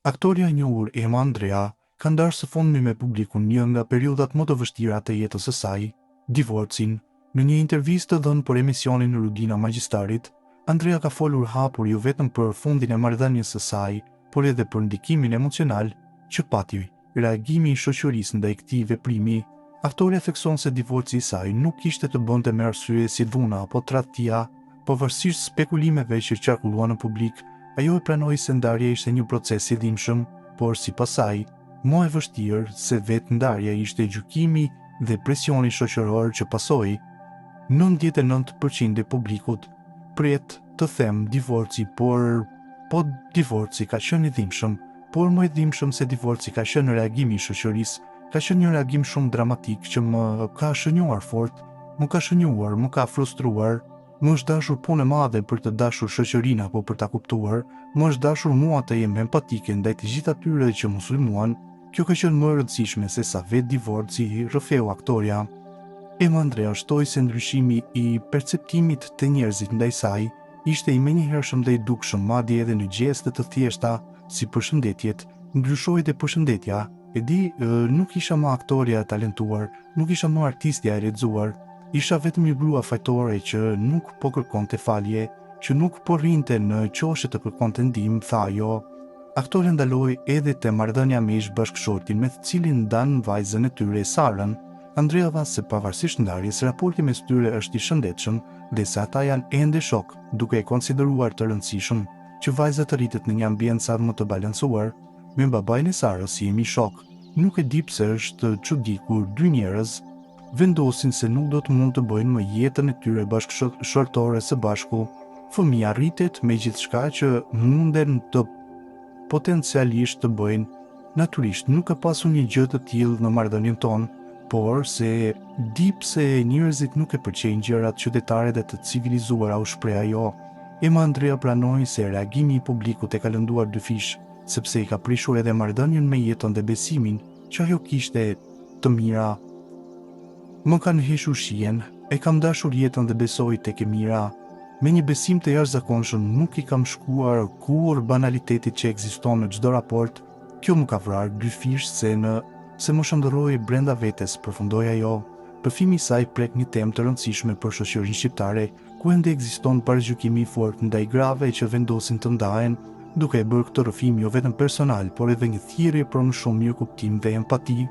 Aktoria e njohur Emma Andrea ka ndarë së fundmi me publikun një nga periudhat më të vështira të jetës së saj, divorcin. Në një intervistë dhënë për emisionin Rudina Magjistarit, Andrea ka folur hapur jo vetëm për fundin e marrëdhënies së saj, por edhe për ndikimin emocional që pati reagimi i shoqërisë ndaj këtij veprimi. Aktoria thekson se divorci i saj nuk kishte të bënte me arsye si dhuna apo tradhtia, pavarësisht spekulimeve që qarkulluan në publik. Ajo e pranoi se ndarja ishte një proces i dhimbshëm, por sipas saj, më e vështirë se vetë ndarja ishte gjykimi dhe presioni shoqëror që pasoi. 99% e publikut pret të them divorci, po divorci ka qenë i dhimbshëm, por më i dhimbshëm se divorci ka qenë reagimi i shoqërisë. Ka qenë një reagim shumë dramatik që më ka shënjuar fort, më ka shënjuar, më ka frustruar. Më është dashur punë e madhe për të dashur shoqërinë apo për ta kuptuar, më është dashur mua të jem empatike ndaj të gjithë atyre që më sulmuan. Kjo ka qenë më e rëndësishme se sa vetë divorci, rrëfeu aktoria. Emma Andrea shtoi se ndryshimi i perceptimit të njerëzit ndaj saj ishte i menjëhershëm dhe i dukshëm, madje edhe në gjeste të thjeshta si përshëndetjet, ndryshoi dhe përshëndetja. E di, nuk isha më aktoria e talentuar, nuk isha më artistja e lexuar. Isha vetëm një grua fajtore që nuk po kërkonte falje, që nuk po rrinte në qoshe të kërkonte ndihmë, tha ajo. Aktoria ndaloi edhe te marrëdhënia me ish bashkëshortin me të cilin ndan vajzën e tyre Sarën. Andrea tha se pavarësisht ndarjes, raporti mes tyre është i shëndetshëm dhe se ata janë ende shok, duke e konsideruar të rëndësishëm që vajza të rritet në një ambient sa më të balancuar. Me babain e Sarës jemi shok. Nuk e di pse është çudi kur dy njerëz vendosin se nuk do të mund të bëjnë më jetën e tyre bashkëshortore së bashku. Fëmia rritet me gjithçka që munden të potencialisht të bëjnë. Natyrisht nuk ka pasur një gjë të tillë në marrëdhënien tonë, por se di pse njerëzit nuk e përqejnë gjërat qytetare dhe të civilizuara, u shpreh ajo. Emma Andrea pranoi se reagimi i publikut e ka lënduar dy fish, sepse i ka prishur edhe marrëdhënien me jetën dhe besimin që ajo kishte të mira. Më kanë heshur shijen, e kam dashur jetën dhe besoj tek e mira. Me një besim të jashtëzakonshëm nuk i kam shkuar kur banalitetit që ekziston në çdo raport. Kjo më ka vrarë dy fish se më shndërroi brenda vetes, përfundoi ajo. Përfimi i saj prek një temë të rëndësishme për shoqërinë shqiptare, ku ende ekziston parajgjykimi i fortë ndaj grave që vendosin të ndahen, duke e bërë këtë rrëfim jo vetëm personal, por edhe një thirrje për më shumë mirëkuptim dhe empati.